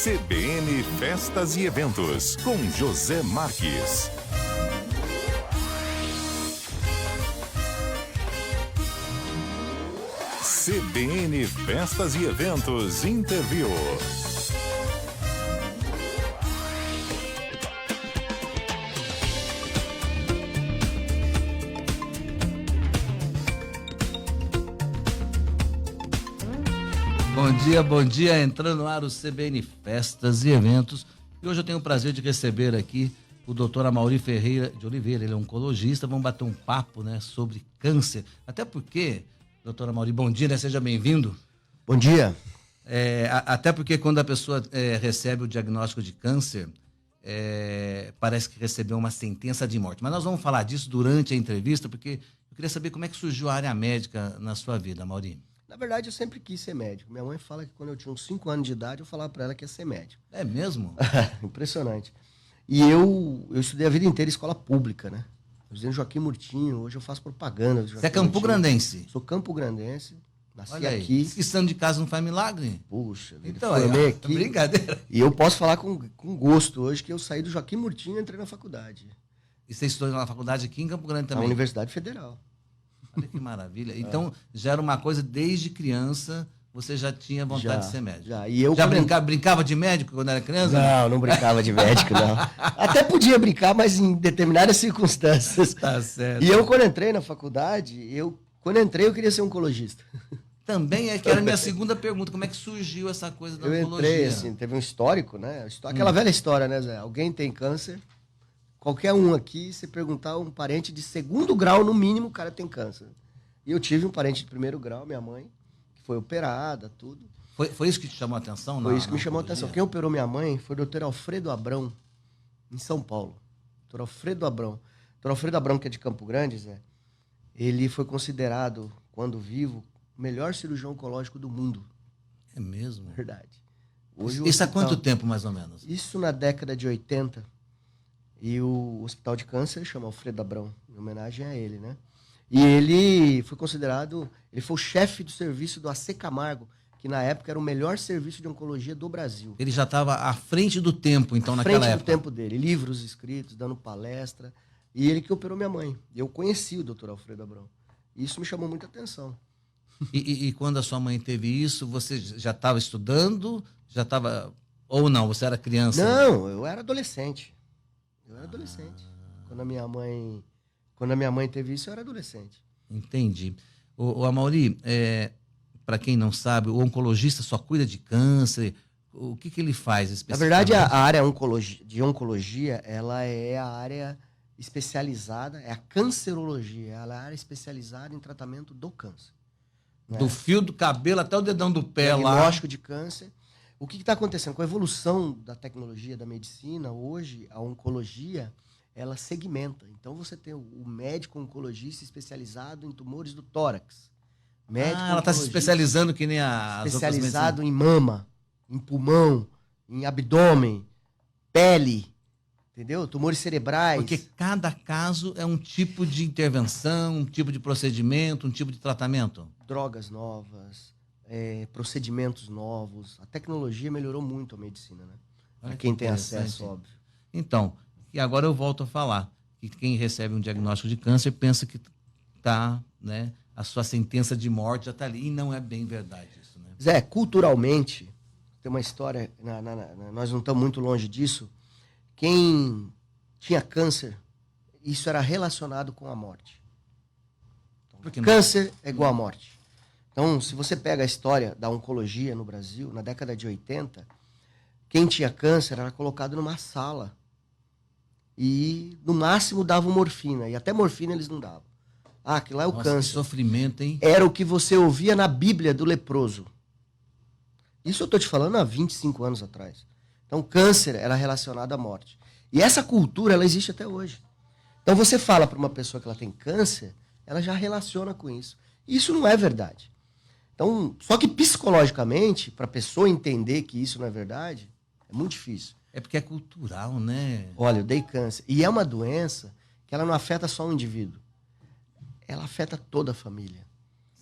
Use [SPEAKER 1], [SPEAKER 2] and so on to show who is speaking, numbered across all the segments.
[SPEAKER 1] CBN Festas e Eventos, com José Marques. CBN Festas e Eventos Interview.
[SPEAKER 2] Bom dia, entrando no ar o CBN Festas e Eventos. E hoje eu tenho o prazer de receber aqui o doutor Amaury Ferreira de Oliveira, ele é oncologista. Vamos bater um papo, né, sobre câncer. Até porque, doutor Amaury, bom dia, né? Seja bem-vindo.
[SPEAKER 3] Bom dia.
[SPEAKER 2] Até porque quando a pessoa recebe o diagnóstico de câncer, parece que recebeu uma sentença de morte. Mas nós vamos falar disso durante a entrevista, porque eu queria saber como é que surgiu a área médica na sua vida, Amaury.
[SPEAKER 3] Na verdade, eu sempre quis ser médico. Minha mãe fala que quando eu tinha uns 5 anos de idade, eu falava para ela que ia ser médico.
[SPEAKER 2] É mesmo?
[SPEAKER 3] Impressionante. E eu estudei a vida inteira em escola pública, né? Eu estudei no Joaquim Murtinho, hoje eu faço propaganda.
[SPEAKER 2] Você é campograndense?
[SPEAKER 3] Sou campograndense, nasci
[SPEAKER 2] Olha aí,
[SPEAKER 3] aqui.
[SPEAKER 2] estando de casa não faz milagre?
[SPEAKER 3] Puxa,
[SPEAKER 2] então,
[SPEAKER 3] formei aqui.
[SPEAKER 2] Brincadeira.
[SPEAKER 3] E eu posso falar com gosto hoje que eu saí do Joaquim Murtinho e entrei na faculdade.
[SPEAKER 2] E você estudou na faculdade aqui em Campo Grande também?
[SPEAKER 3] Na Universidade Federal.
[SPEAKER 2] Olha que maravilha. Então, já era uma coisa, desde criança, você já tinha vontade de ser médico?
[SPEAKER 3] Já. E eu
[SPEAKER 2] brincava de médico quando era criança?
[SPEAKER 3] Não brincava de médico, não. Até podia brincar, mas em determinadas circunstâncias.
[SPEAKER 2] Tá certo.
[SPEAKER 3] E eu, quando entrei na faculdade, eu queria ser oncologista.
[SPEAKER 2] Também que era a minha segunda pergunta, como é que surgiu essa coisa da oncologia?
[SPEAKER 3] Eu entrei, assim, teve um histórico, né? Aquela velha história, né, Zé? Alguém tem câncer, qualquer um aqui, se perguntar um parente de segundo grau, no mínimo, o cara tem câncer. E eu tive um parente de primeiro grau, minha mãe, que foi operada, tudo.
[SPEAKER 2] Foi isso que te chamou a atenção?
[SPEAKER 3] Foi isso que me chamou a atenção. Quem operou minha mãe foi o doutor Alfredo Abrão, em São Paulo. Doutor Alfredo Abrão. Doutor Alfredo Abrão, que é de Campo Grande, Zé, ele foi considerado, quando vivo, o melhor cirurgião oncológico do mundo.
[SPEAKER 2] É mesmo?
[SPEAKER 3] Verdade.
[SPEAKER 2] Isso há quanto tempo, mais ou menos?
[SPEAKER 3] Isso na década de 80. E o Hospital de Câncer chama Alfredo Abrão, em homenagem a ele, né? E ele foi considerado, ele foi o chefe do serviço do AC Camargo, que na época era o melhor serviço de oncologia do Brasil.
[SPEAKER 2] Ele já estava à frente do tempo, então, naquela época? À frente
[SPEAKER 3] do tempo dele, livros escritos, dando palestra, e ele que operou minha mãe. Eu conheci o Dr. Alfredo Abrão. E isso me chamou muita atenção.
[SPEAKER 2] E quando a sua mãe teve isso, você já estava estudando? Já estava... Ou não, você era criança?
[SPEAKER 3] Não, eu era adolescente. Quando a minha mãe teve isso, eu era adolescente.
[SPEAKER 2] Entendi. O Amaury, para quem não sabe, o oncologista só cuida de câncer. O que ele faz especificamente?
[SPEAKER 3] Na verdade, a área de oncologia, ela é a área especializada, é a cancerologia, ela é a área especializada em tratamento do câncer. Né?
[SPEAKER 2] Do fio do cabelo até o dedão do pé lá.
[SPEAKER 3] Diagnóstico de câncer. O que está acontecendo? Com a evolução da tecnologia, da medicina, hoje a oncologia, ela segmenta. Então você tem o médico oncologista especializado em tumores do tórax.
[SPEAKER 2] Ela está se especializando que nem as
[SPEAKER 3] especializado em mama, em pulmão, em abdômen, pele, entendeu? Tumores cerebrais.
[SPEAKER 2] Porque cada caso é um tipo de intervenção, um tipo de procedimento, um tipo de tratamento.
[SPEAKER 3] Drogas novas, procedimentos novos. A tecnologia melhorou muito a medicina, né? Para quem tem acesso, óbvio.
[SPEAKER 2] Então, e agora eu volto a falar que quem recebe um diagnóstico de câncer pensa que tá, né, a sua sentença de morte já está ali, e não é bem verdade isso, né?
[SPEAKER 3] Zé, culturalmente, tem uma história, nós não estamos muito longe disso, quem tinha câncer, isso era relacionado com a morte. Então, câncer é igual a morte. Então, se você pega a história da oncologia no Brasil, na década de 80, quem tinha câncer era colocado numa sala e, no máximo, davam morfina. E até morfina eles não davam. Aquilo lá é o câncer.
[SPEAKER 2] Que sofrimento, hein?
[SPEAKER 3] Era o que você ouvia na Bíblia do leproso. Isso eu estou te falando há 25 anos atrás. Então, câncer era relacionado à morte. E essa cultura, ela existe até hoje. Então, você fala para uma pessoa que ela tem câncer, ela já relaciona com isso. Isso não é verdade. Então, só que psicologicamente, para a pessoa entender que isso não é verdade, é muito difícil.
[SPEAKER 2] É porque é cultural, né?
[SPEAKER 3] Olha, eu dei câncer. E é uma doença que ela não afeta só o indivíduo. Ela afeta toda a família.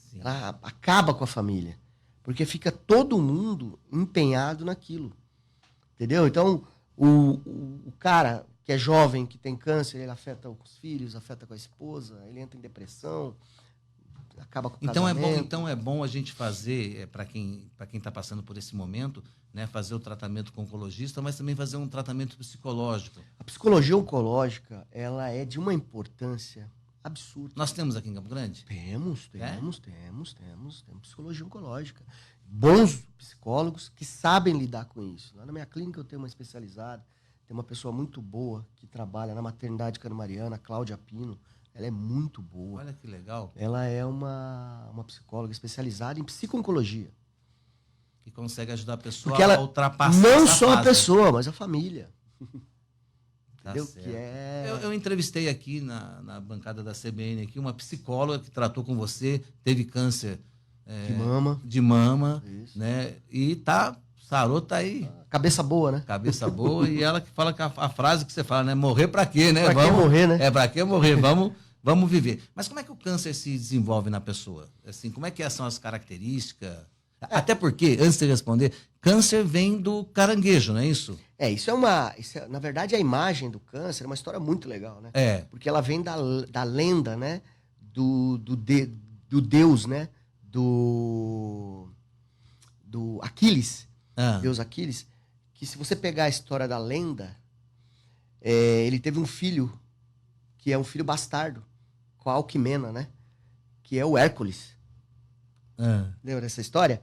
[SPEAKER 3] Sim. Ela acaba com a família. Porque fica todo mundo empenhado naquilo. Entendeu? Então, o cara que é jovem, que tem câncer, ele afeta os filhos, afeta com a esposa, ele entra em depressão, acaba com o casamento.
[SPEAKER 2] Então é bom a gente fazer, para quem está passando por esse momento, né, fazer o tratamento com o oncologista, mas também fazer um tratamento psicológico.
[SPEAKER 3] A psicologia oncológica, ela é de uma importância absurda.
[SPEAKER 2] Nós temos aqui em Campo Grande?
[SPEAKER 3] Temos psicologia oncológica. Bons psicólogos que sabem lidar com isso. Lá na minha clínica eu tenho uma especializada, tem uma pessoa muito boa que trabalha na maternidade Cano Mariana, Cláudia Pino. Ela é muito boa.
[SPEAKER 2] Olha que legal.
[SPEAKER 3] Ela é uma psicóloga especializada em psico-oncologia.
[SPEAKER 2] Que consegue ajudar a pessoa
[SPEAKER 3] Porque ela
[SPEAKER 2] a ultrapassar
[SPEAKER 3] não
[SPEAKER 2] essa
[SPEAKER 3] só a
[SPEAKER 2] fase.
[SPEAKER 3] pessoa, mas a família.
[SPEAKER 2] Tá
[SPEAKER 3] Entendeu?
[SPEAKER 2] certo.
[SPEAKER 3] Que é...
[SPEAKER 2] Eu entrevistei aqui na bancada da CBN aqui uma psicóloga que tratou com você, teve câncer
[SPEAKER 3] de mama.
[SPEAKER 2] Isso. Né? E sarou tá aí.
[SPEAKER 3] Cabeça boa, né?
[SPEAKER 2] Cabeça boa. E ela que fala que a frase que você fala, né? Morrer pra quê, né?
[SPEAKER 3] Pra que morrer, né?
[SPEAKER 2] Pra que morrer? Vamos viver. Mas como é que o câncer se desenvolve na pessoa? Assim, como é que são as características? Até porque, antes de responder, câncer vem do caranguejo, não é isso?
[SPEAKER 3] Na verdade, a imagem do câncer é uma história muito legal, né? Porque ela vem da lenda, né? Do deus, né? Do Aquiles. Deus Aquiles. Que se você pegar a história da lenda, ele teve um filho, que é um filho bastardo, com a Alquimena, né? Que é o Hércules. Lembra dessa história?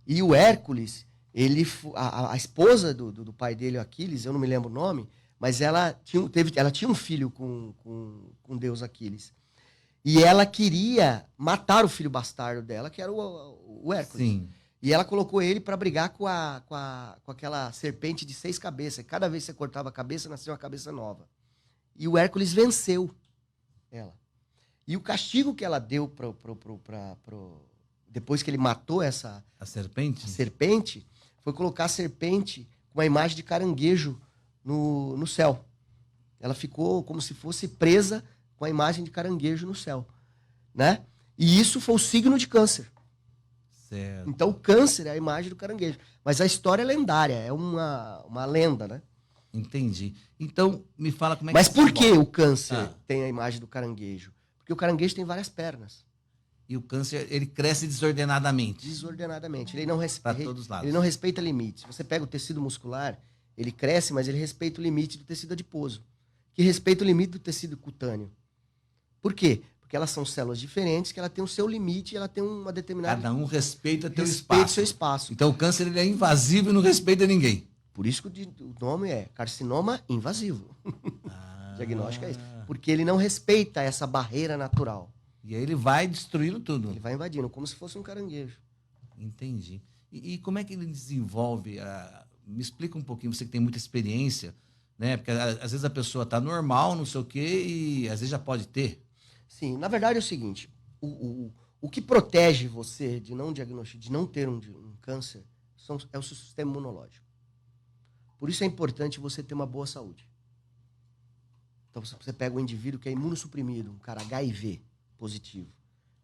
[SPEAKER 3] E o Hércules, a esposa do pai dele, o Aquiles, eu não me lembro o nome, mas ela tinha um filho com Deus Aquiles. E ela queria matar o filho bastardo dela, que era o Hércules.
[SPEAKER 2] Sim.
[SPEAKER 3] E ela colocou ele para brigar com aquela serpente de 6 cabeças. Cada vez que você cortava a cabeça, nascia uma cabeça nova. E o Hércules venceu ela. E o castigo que ela deu depois que ele matou a serpente, foi colocar a serpente com uma imagem de caranguejo no céu. Ela ficou como se fosse presa com a imagem de caranguejo no céu, né? E isso foi o signo de câncer.
[SPEAKER 2] Certo.
[SPEAKER 3] Então o câncer é a imagem do caranguejo. Mas a história é lendária, é uma lenda, né?
[SPEAKER 2] Entendi. Então, me fala como é
[SPEAKER 3] Mas
[SPEAKER 2] que...
[SPEAKER 3] por que o câncer tem a imagem do caranguejo? Porque o caranguejo tem várias pernas.
[SPEAKER 2] E o câncer, ele cresce desordenadamente.
[SPEAKER 3] Desordenadamente. Ele não respeita,
[SPEAKER 2] para todos os lados.
[SPEAKER 3] Ele não respeita limites. Você pega o tecido muscular, ele cresce, mas ele respeita o limite do tecido adiposo, que respeita o limite do tecido cutâneo. Por quê? Porque elas são células diferentes, que ela tem o seu limite e ela tem uma determinada...
[SPEAKER 2] Cada um respeita
[SPEAKER 3] seu espaço.
[SPEAKER 2] Então o câncer ele é invasivo e não respeita ninguém.
[SPEAKER 3] Por isso que o nome é carcinoma invasivo. O diagnóstico é isso. Porque ele não respeita essa barreira natural.
[SPEAKER 2] E aí ele vai destruindo tudo.
[SPEAKER 3] Ele vai invadindo, como se fosse um caranguejo.
[SPEAKER 2] Entendi. E como é que ele desenvolve? Me explica um pouquinho, você que tem muita experiência, né? Porque às vezes a pessoa está normal, não sei o quê, e às vezes já pode ter.
[SPEAKER 3] Sim, na verdade é o seguinte, o que protege você de não diagnosticar, de não ter um câncer, é o seu sistema imunológico. Por isso é importante você ter uma boa saúde. Então você pega um indivíduo que é imunossuprimido, um cara HIV positivo.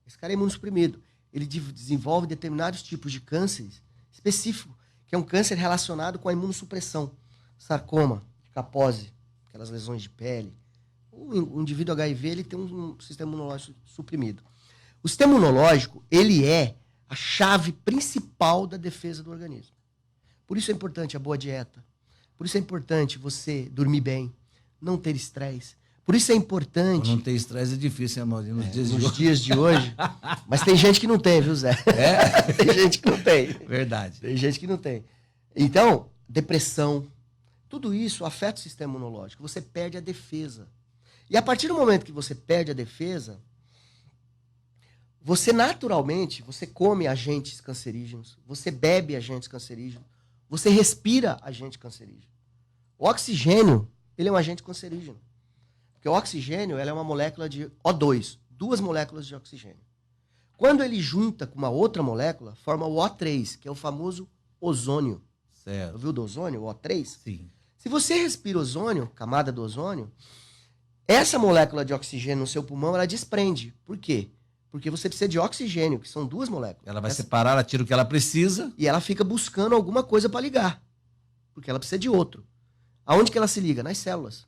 [SPEAKER 3] Esse cara é imunossuprimido. Ele desenvolve determinados tipos de cânceres específicos, que é um câncer relacionado com a imunossupressão. Sarcoma, Kaposi, aquelas lesões de pele. O indivíduo HIV ele tem um sistema imunológico suprimido. O sistema imunológico ele é a chave principal da defesa do organismo. Por isso é importante a boa dieta. Por isso é importante você dormir bem, não ter estresse. Por isso é importante...
[SPEAKER 2] Não ter estresse é difícil, hein, Maurinho?
[SPEAKER 3] Nos dias de hoje. Mas tem gente que não tem, viu, Zé? Tem gente que não tem.
[SPEAKER 2] Verdade.
[SPEAKER 3] Tem gente que não tem. Então, depressão, tudo isso afeta o sistema imunológico. Você perde a defesa. E a partir do momento que você perde a defesa, você naturalmente, você come agentes cancerígenos, você bebe agentes cancerígenos, você respira agente cancerígeno. O oxigênio, ele é um agente cancerígeno. Porque o oxigênio ela é uma molécula de O2, 2 moléculas de oxigênio. Quando ele junta com uma outra molécula, forma o O3, que é o famoso ozônio.
[SPEAKER 2] Certo.
[SPEAKER 3] Ouviu do ozônio, o O3?
[SPEAKER 2] Sim.
[SPEAKER 3] Se você respira ozônio, camada do ozônio, essa molécula de oxigênio no seu pulmão, ela desprende. Por quê? Porque você precisa de oxigênio, que são 2 moléculas.
[SPEAKER 2] Ela vai separar, ela tira o que ela precisa.
[SPEAKER 3] E ela fica buscando alguma coisa para ligar. porque ela precisa de outro. Aonde que ela se liga? Nas células.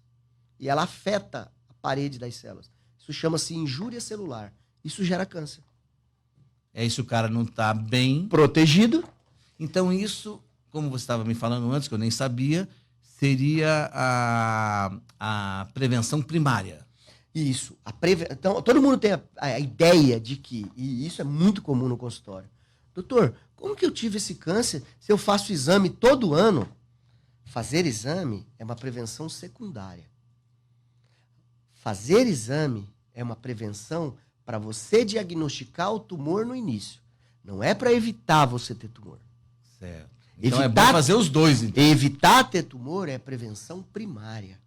[SPEAKER 3] E ela afeta a parede das células. Isso chama-se injúria celular. Isso gera câncer.
[SPEAKER 2] É isso, o cara não está bem
[SPEAKER 3] Protegido.
[SPEAKER 2] Então, isso, como você estava me falando antes, que eu nem sabia, seria a prevenção primária.
[SPEAKER 3] Isso. Então, todo mundo tem a ideia de que, e isso é muito comum no consultório, doutor, como que eu tive esse câncer se eu faço exame todo ano? Fazer exame é uma prevenção secundária. Fazer exame é uma prevenção para você diagnosticar o tumor no início. Não é para evitar você ter tumor.
[SPEAKER 2] Certo. Então é bom fazer os dois. Então.
[SPEAKER 3] Evitar ter tumor é prevenção primária.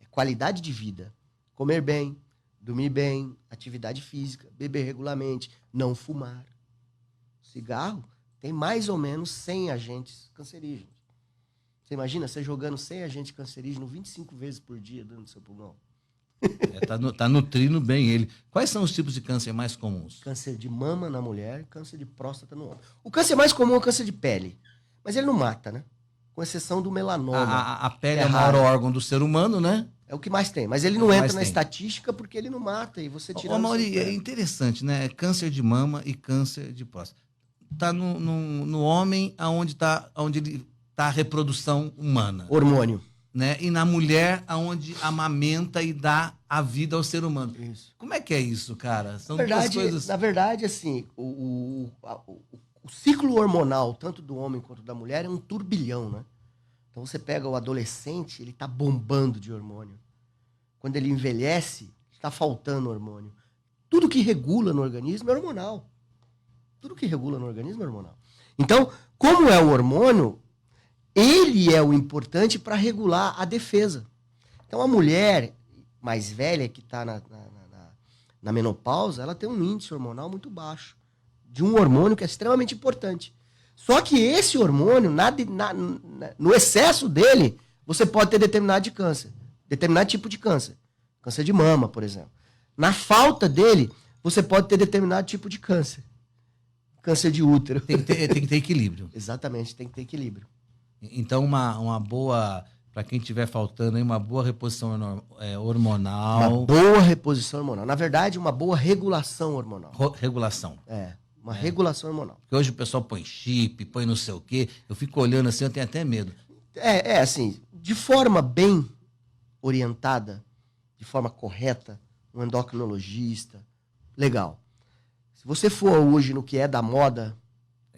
[SPEAKER 3] É qualidade de vida. Comer bem, dormir bem, atividade física, beber regularmente, não fumar. Cigarro tem mais ou menos 100 agentes cancerígenos. Você imagina você jogando 100 agentes cancerígenos 25 vezes por dia dentro do seu pulmão?
[SPEAKER 2] Tá nutrindo bem ele. Quais são os tipos de câncer mais comuns?
[SPEAKER 3] Câncer de mama na mulher, câncer de próstata no homem. O câncer mais comum é o câncer de pele. Mas ele não mata, né? Com exceção do melanoma.
[SPEAKER 2] A pele é o maior órgão do ser humano, né?
[SPEAKER 3] É o que mais tem. Mas ele não entra na estatística porque ele não mata. E você tira.
[SPEAKER 2] Ô, Mauri, é interessante, né? Câncer de mama e câncer de próstata. Tá no homem onde ele tá a reprodução humana.
[SPEAKER 3] Hormônio.
[SPEAKER 2] Né? E na mulher, aonde amamenta e dá a vida ao ser humano.
[SPEAKER 3] Isso.
[SPEAKER 2] Como é que é isso, cara? São
[SPEAKER 3] duas
[SPEAKER 2] coisas...
[SPEAKER 3] Na verdade, assim, o ciclo hormonal, tanto do homem quanto da mulher, é um turbilhão, né? Então você pega o adolescente, ele tá bombando de hormônio. Quando ele envelhece, está faltando hormônio. Tudo que regula no organismo é hormonal. Tudo que regula no organismo é hormonal. Então, como é o hormônio, ele é o importante para regular a defesa. Então, a mulher mais velha que está na menopausa, ela tem um índice hormonal muito baixo, de um hormônio que é extremamente importante. Só que esse hormônio, no excesso dele, você pode ter determinado tipo de câncer. Câncer de mama, por exemplo. Na falta dele, você pode ter determinado tipo de câncer. Câncer de útero.
[SPEAKER 2] Tem que ter equilíbrio.
[SPEAKER 3] Exatamente, tem que ter equilíbrio.
[SPEAKER 2] Então, uma boa, para quem estiver faltando aí, uma boa reposição hormonal.
[SPEAKER 3] Uma boa reposição hormonal. Na verdade, uma boa regulação hormonal.
[SPEAKER 2] Regulação.
[SPEAKER 3] Uma regulação hormonal.
[SPEAKER 2] Porque hoje o pessoal põe chip, põe não sei o quê. Eu fico olhando assim, eu tenho até medo.
[SPEAKER 3] Assim, de forma bem orientada, de forma correta, um endocrinologista, legal. Se você for hoje no que é da moda,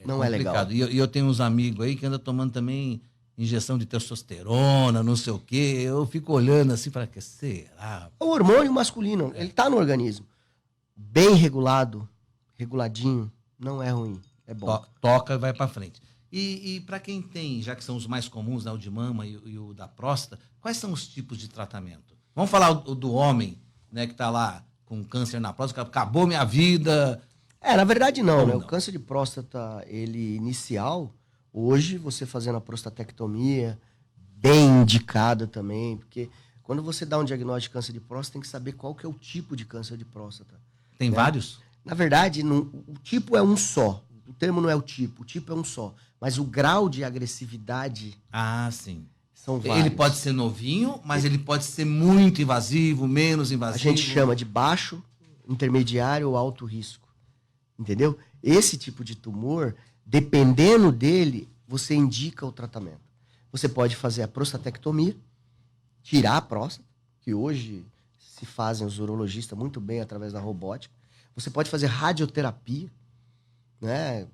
[SPEAKER 3] não é legal.
[SPEAKER 2] E eu tenho uns amigos aí que andam tomando também injeção de testosterona, não sei o quê. Eu fico olhando assim, para que será?
[SPEAKER 3] O hormônio masculino, ele tá no organismo. Bem regulado, reguladinho, não é ruim, é bom.
[SPEAKER 2] Toca e vai para frente. E para quem tem, já que são os mais comuns, né, o de mama e o da próstata, quais são os tipos de tratamento? Vamos falar do homem, né, que está lá com câncer na próstata, acabou minha vida.
[SPEAKER 3] Na verdade não, né? O câncer de próstata, ele inicial, hoje você fazendo a prostatectomia, bem indicada também, porque quando você dá um diagnóstico de câncer de próstata, tem que saber qual que é o tipo de câncer de próstata.
[SPEAKER 2] Tem vários?
[SPEAKER 3] Na verdade, o tipo é um só. O termo não é o tipo é um só. Mas o grau de agressividade...
[SPEAKER 2] sim.
[SPEAKER 3] São vários.
[SPEAKER 2] Ele pode ser novinho, mas ele pode ser muito invasivo, menos invasivo.
[SPEAKER 3] A gente chama de baixo, intermediário ou alto risco. Entendeu? Esse tipo de tumor, dependendo dele, você indica o tratamento. Você pode fazer a prostatectomia, tirar a próstata, que hoje se fazem os urologistas muito bem através da robótica. Você pode fazer radioterapia, né?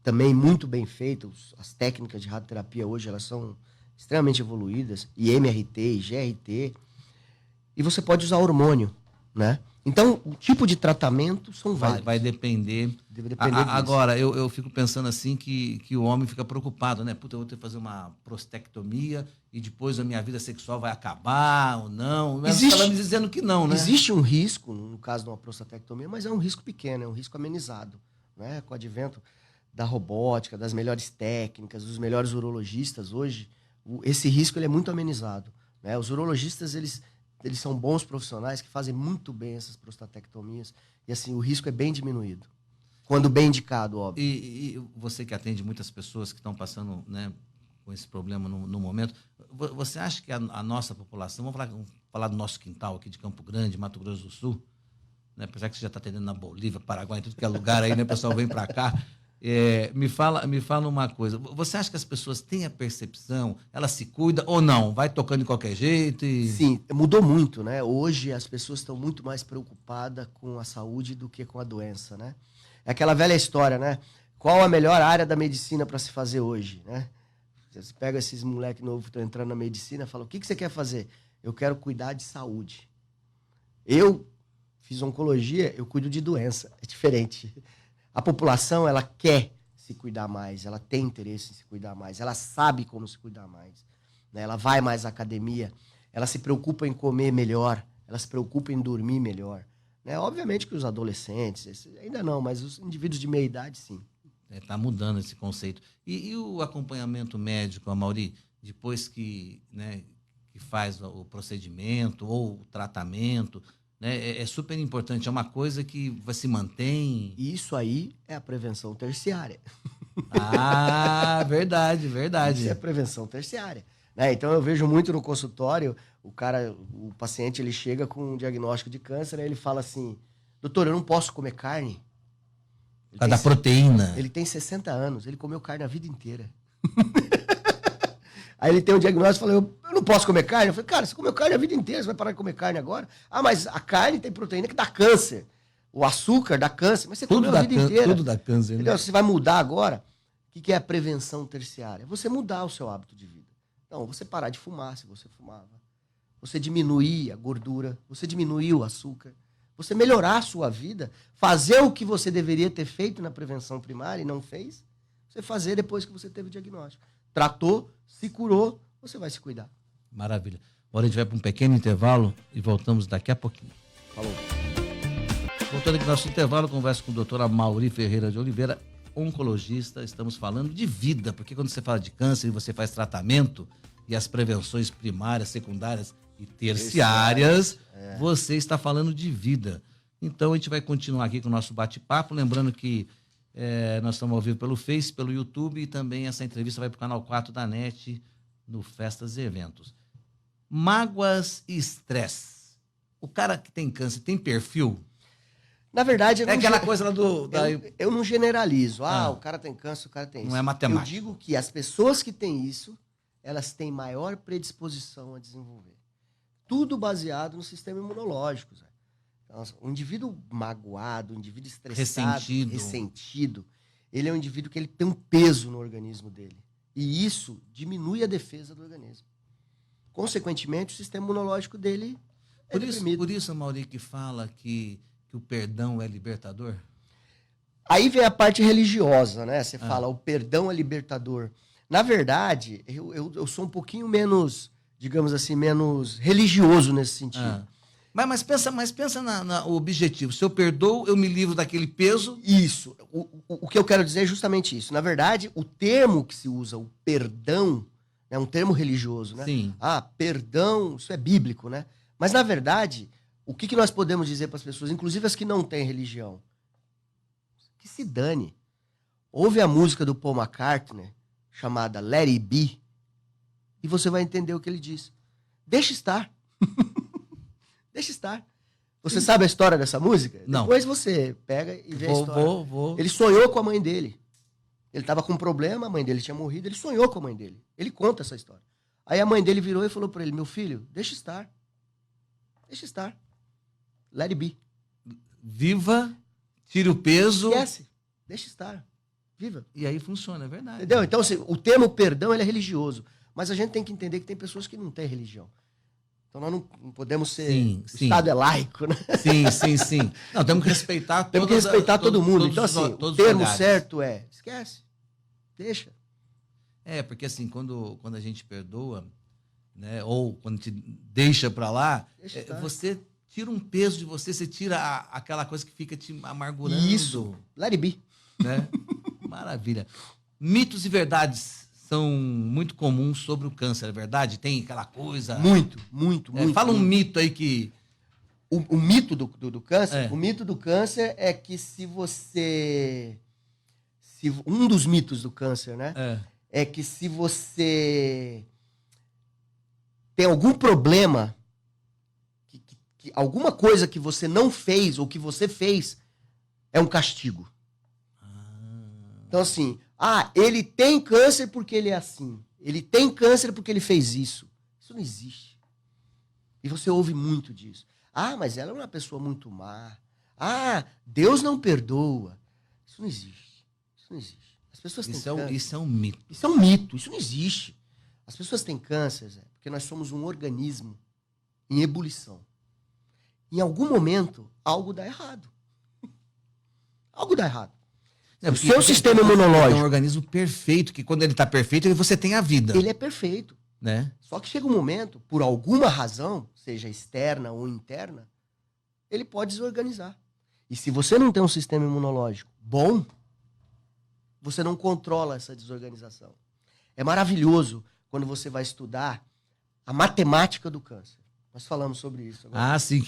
[SPEAKER 3] Também muito bem feito. As técnicas de radioterapia hoje elas são extremamente evoluídas, IMRT, IGRT. E você pode usar hormônio, né? Então, o tipo de tratamento são vários.
[SPEAKER 2] Vai depender.
[SPEAKER 3] Deve depender disso.
[SPEAKER 2] Agora, eu fico pensando assim que o homem fica preocupado, né? Puta, eu vou ter que fazer uma prostectomia e depois a minha vida sexual vai acabar ou não. Mas você estava me dizendo que não, né?
[SPEAKER 3] Existe um risco, no caso de uma prostatectomia, mas é um risco pequeno, é um risco amenizado, né? Com o advento da robótica, das melhores técnicas, dos melhores urologistas hoje, esse risco ele é muito amenizado, né? Os urologistas, eles são bons profissionais que fazem muito bem essas prostatectomias e, assim, o risco é bem diminuído. Quando bem indicado, óbvio.
[SPEAKER 2] E você que atende muitas pessoas que estão passando, né, com esse problema no momento. Você acha que a nossa população, vamos falar do nosso quintal aqui de Campo Grande, Mato Grosso do Sul, né? Apesar que você já está atendendo na Bolívia, Paraguai, em tudo que é lugar aí, né? O pessoal vem para cá. Me fala uma coisa. Você acha que as pessoas têm a percepção, elas se cuidam ou não? Vai tocando de qualquer jeito?
[SPEAKER 3] Sim, mudou muito, né? Hoje as pessoas estão muito mais preocupadas com a saúde do que com a doença, né? É aquela velha história, né? Qual a melhor área da medicina para se fazer hoje, né? Você pega esses moleques novos que estão entrando na medicina e fala, o que você quer fazer? Eu quero cuidar de saúde. Eu fiz oncologia, eu cuido de doença. É diferente. A população, ela quer se cuidar mais, ela tem interesse em se cuidar mais, ela sabe como se cuidar mais, né? Ela vai mais à academia, ela se preocupa em comer melhor, ela se preocupa em dormir melhor, né? Obviamente que os adolescentes, ainda não, mas os indivíduos de meia idade, sim.
[SPEAKER 2] Está mudando esse conceito. E o acompanhamento médico, Amaury, depois que, né, que faz o procedimento ou o tratamento, né, é super importante, é uma coisa que se mantém.
[SPEAKER 3] E isso aí é a prevenção terciária.
[SPEAKER 2] Ah, verdade.
[SPEAKER 3] Isso é prevenção terciária, né? Então eu vejo muito no consultório, o paciente ele chega com um diagnóstico de câncer, aí ele fala assim, doutor, eu não posso comer carne.
[SPEAKER 2] Por causa da proteína.
[SPEAKER 3] Ele tem 60 anos, ele comeu carne a vida inteira. Aí ele tem um diagnóstico e fala, eu não posso comer carne. Eu falei, cara, você comeu carne a vida inteira, você vai parar de comer carne agora? Ah, mas a carne tem proteína que dá câncer. O açúcar dá câncer, mas você comeu a vida inteira.
[SPEAKER 2] Tudo dá câncer, né?
[SPEAKER 3] Entendeu? Você vai mudar agora. O que é a prevenção terciária? Você mudar o seu hábito de vida. Então, você parar de fumar, se você fumava. Você diminuir a gordura, você diminuir o açúcar. Você melhorar a sua vida, fazer o que você deveria ter feito na prevenção primária e não fez, você fazer depois que você teve o diagnóstico. Tratou, se curou, você vai se cuidar.
[SPEAKER 2] Maravilha. Agora a gente vai para um pequeno intervalo e voltamos daqui a pouquinho.
[SPEAKER 3] Falou.
[SPEAKER 2] Voltando aqui no nosso intervalo, converso com o doutor Amaury Ferreira de Oliveira, oncologista. Estamos falando de vida, porque quando você fala de câncer e você faz tratamento e as prevenções primárias, secundárias e terciárias, você está falando de vida. Então a gente vai continuar aqui com o nosso bate-papo, lembrando que nós estamos ao vivo pelo Face, pelo YouTube, e também essa entrevista vai para o canal 4 da NET, no Festas e Eventos. Mágoas e estresse. O cara que tem câncer tem perfil?
[SPEAKER 3] Na verdade,
[SPEAKER 2] É aquela coisa lá
[SPEAKER 3] eu não generalizo. O cara tem câncer, o cara tem isso.
[SPEAKER 2] Não é matemática.
[SPEAKER 3] Eu digo que as pessoas que têm isso, elas têm maior predisposição a desenvolver. Tudo baseado no sistema imunológico, Zé. Então, o indivíduo magoado, o indivíduo estressado, ressentido, ele é um indivíduo que ele tem um peso no organismo dele. E isso diminui a defesa do organismo. Consequentemente, o sistema imunológico dele é deprimido.
[SPEAKER 2] Por isso, Amaury, que fala que o perdão é libertador?
[SPEAKER 3] Aí vem a parte religiosa, né? Você fala, o perdão é libertador. Na verdade, eu sou um pouquinho menos, digamos assim, menos religioso nesse sentido.
[SPEAKER 2] Mas pensa no objetivo. Se eu perdoo, eu me livro daquele peso.
[SPEAKER 3] Isso. O que eu quero dizer é justamente isso. Na verdade, o termo que se usa, o perdão, é um termo religioso, né?
[SPEAKER 2] Sim.
[SPEAKER 3] Perdão, isso é bíblico, né? Mas, na verdade, o que nós podemos dizer para as pessoas, inclusive as que não têm religião? Que se dane. Ouve a música do Paul McCartney, chamada Let It Be, e você vai entender o que ele diz. Deixa estar. Deixa estar. Você sabe a história dessa música?
[SPEAKER 2] Não.
[SPEAKER 3] Depois você pega e vê a história.
[SPEAKER 2] Vou.
[SPEAKER 3] Ele sonhou com a mãe dele. Ele estava com um problema, a mãe dele tinha morrido, ele sonhou com a mãe dele. Ele conta essa história. Aí a mãe dele virou e falou para ele, meu filho, deixa estar. Deixa estar. Let it be.
[SPEAKER 2] Viva, tira o peso.
[SPEAKER 3] Esquece. Deixa estar. Viva.
[SPEAKER 2] E aí funciona, é verdade.
[SPEAKER 3] Entendeu? Então, assim, o termo perdão, ele é religioso. Mas a gente tem que entender que tem pessoas que não têm religião. Então nós não podemos ser...
[SPEAKER 2] Sim.
[SPEAKER 3] O Estado é laico, né?
[SPEAKER 2] Sim. Não, temos que respeitar
[SPEAKER 3] temos que respeitar todo mundo. Então, assim, o termo certo é... Esquece. Deixa.
[SPEAKER 2] Porque assim, quando a gente perdoa, né, ou quando te deixa pra lá, você tira um peso de você, você tira aquela coisa que fica te amargurando.
[SPEAKER 3] Isso. Let it be.
[SPEAKER 2] Né? Maravilha. Mitos e verdades são muito comuns sobre o câncer, é verdade? Tem aquela coisa...
[SPEAKER 3] Muito.
[SPEAKER 2] Fala um mito aí que...
[SPEAKER 3] O mito do câncer? O mito do câncer é que se você... um dos mitos do câncer, né? é que se você tem algum problema, alguma coisa que você não fez ou que você fez, é um castigo. Então, assim, ele tem câncer porque ele é assim. Ele tem câncer porque ele fez isso. Isso não existe. E você ouve muito disso. Mas ela é uma pessoa muito má. Deus não perdoa. Isso não existe. Isso não existe. As pessoas têm câncer.
[SPEAKER 2] Isso é um mito.
[SPEAKER 3] Isso é um mito. Isso não existe. As pessoas têm câncer, Zé, porque nós somos um organismo em ebulição. Em algum momento, algo dá errado. Algo dá errado. O seu sistema imunológico...
[SPEAKER 2] É um organismo perfeito, que quando ele está perfeito, você tem a vida.
[SPEAKER 3] Ele é perfeito.
[SPEAKER 2] Né?
[SPEAKER 3] Só que chega um momento, por alguma razão, seja externa ou interna, ele pode desorganizar. E se você não tem um sistema imunológico bom, você não controla essa desorganização. É maravilhoso quando você vai estudar a matemática do câncer. Nós falamos sobre isso agora.
[SPEAKER 2] Sim,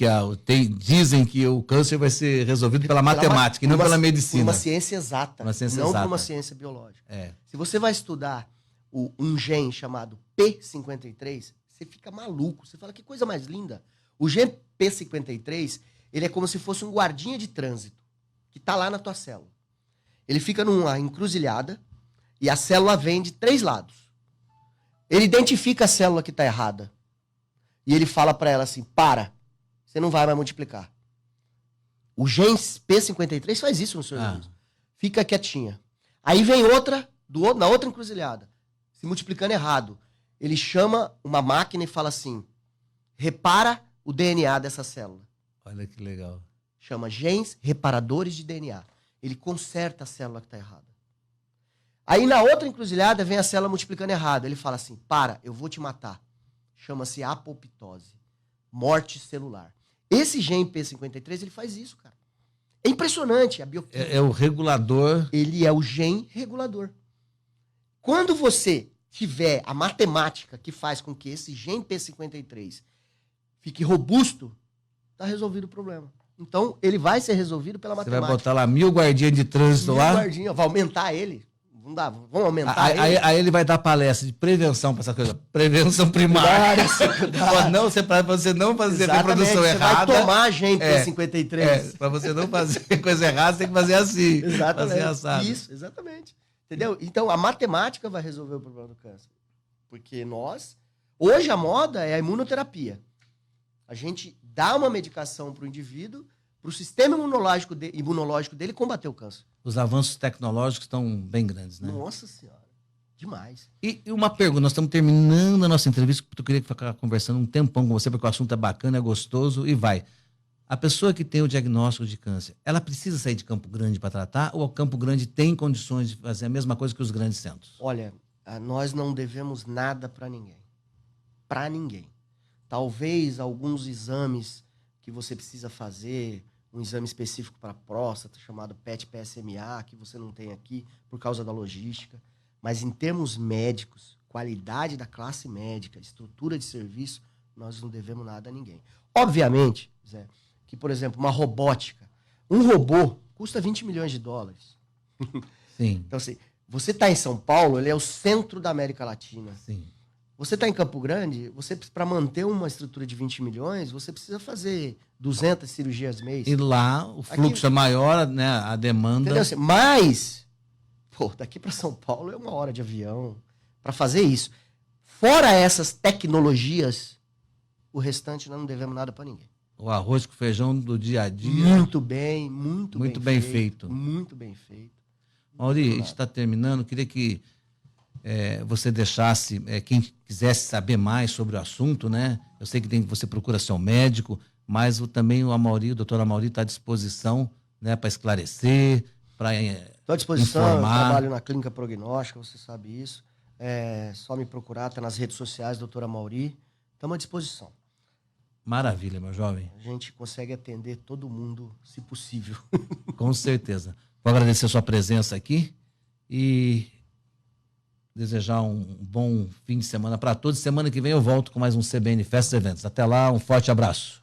[SPEAKER 2] dizem que o câncer vai ser resolvido pela matemática e não pela medicina.
[SPEAKER 3] Por uma ciência exata, não por uma ciência biológica. Se você vai estudar um gene chamado P53, você fica maluco. Você fala, que coisa mais linda. O gene P53, ele é como se fosse um guardinha de trânsito que está lá na tua célula. Ele fica numa encruzilhada e a célula vem de 3 lados. Ele identifica a célula que está errada. E ele fala para ela assim, você não vai mais multiplicar. O gene P53 faz isso no seu organismo. Fica quietinha. Aí vem outra, na outra encruzilhada, se multiplicando errado. Ele chama uma máquina e fala assim, repara o DNA dessa célula.
[SPEAKER 2] Olha que legal.
[SPEAKER 3] Chama genes reparadores de DNA. Ele conserta a célula que está errada. Aí na outra encruzilhada vem a célula multiplicando errado. Ele fala assim, eu vou te matar. Chama-se apoptose, morte celular. Esse gene P53, ele faz isso, cara. É impressionante a bioquímica.
[SPEAKER 2] É o regulador.
[SPEAKER 3] Ele é o gene regulador. Quando você tiver a matemática que faz com que esse gene P53 fique robusto, está resolvido o problema. Então, ele vai ser resolvido pela matemática.
[SPEAKER 2] Você vai botar lá 1000 guardinhas de trânsito lá?
[SPEAKER 3] 1000 guardinhas, vai aumentar ele. Não dá, vamos aumentar ele.
[SPEAKER 2] Aí ele vai dar palestra de prevenção para essa coisa. Prevenção primária. Para você não fazer reprodução errada.
[SPEAKER 3] Você vai tomar gene P53.
[SPEAKER 2] Para você não fazer coisa errada, você tem que fazer assim.
[SPEAKER 3] Exatamente.
[SPEAKER 2] Fazer assado.
[SPEAKER 3] Isso, exatamente. Entendeu? Então, a matemática vai resolver o problema do câncer. Porque hoje a moda é a imunoterapia. A gente dá uma medicação para o indivíduo, para o sistema imunológico dele combater o câncer.
[SPEAKER 2] Os avanços tecnológicos estão bem grandes, né?
[SPEAKER 3] Nossa Senhora, demais.
[SPEAKER 2] E uma pergunta, nós estamos terminando a nossa entrevista, porque eu queria ficar conversando um tempão com você, porque o assunto é bacana, é gostoso e vai. A pessoa que tem o diagnóstico de câncer, ela precisa sair de Campo Grande para tratar ou o Campo Grande tem condições de fazer a mesma coisa que os grandes centros?
[SPEAKER 3] Olha, nós não devemos nada para ninguém. Para ninguém. Talvez alguns exames que você precisa fazer, um exame específico para próstata, chamado PET-PSMA, que você não tem aqui por causa da logística. Mas em termos médicos, qualidade da classe médica, estrutura de serviço, nós não devemos nada a ninguém. Obviamente, Zé, que, por exemplo, uma robótica, um robô custa 20 milhões de dólares.
[SPEAKER 2] Sim.
[SPEAKER 3] Então, assim, você está em São Paulo, ele é o centro da América Latina.
[SPEAKER 2] Sim.
[SPEAKER 3] Você está em Campo Grande, para manter uma estrutura de 20 milhões, você precisa fazer 200 cirurgias mês.
[SPEAKER 2] E lá o fluxo é maior, né? A demanda.
[SPEAKER 3] Entendeu? Assim, mas, daqui para São Paulo é 1 hora de avião para fazer isso. Fora essas tecnologias, o restante nós não devemos nada para ninguém.
[SPEAKER 2] O arroz com feijão do dia a dia.
[SPEAKER 3] Muito bem feito.
[SPEAKER 2] Muito bem feito. Mauri, a gente está terminando. Queria que você deixasse, quem quisesse saber mais sobre o assunto, né? Eu sei que você procura seu médico, mas também o doutor Amaury está à disposição, né, para esclarecer, para informar.
[SPEAKER 3] Estou à disposição, eu trabalho na clínica prognóstica, você sabe isso. É só me procurar, está nas redes sociais, doutor Amaury. Estamos à disposição.
[SPEAKER 2] Maravilha, meu jovem.
[SPEAKER 3] A gente consegue atender todo mundo, se possível.
[SPEAKER 2] Com certeza. Vou agradecer a sua presença aqui e desejar um bom fim de semana para todos. Semana que vem eu volto com mais um CBN Festas e Eventos. Até lá, um forte abraço.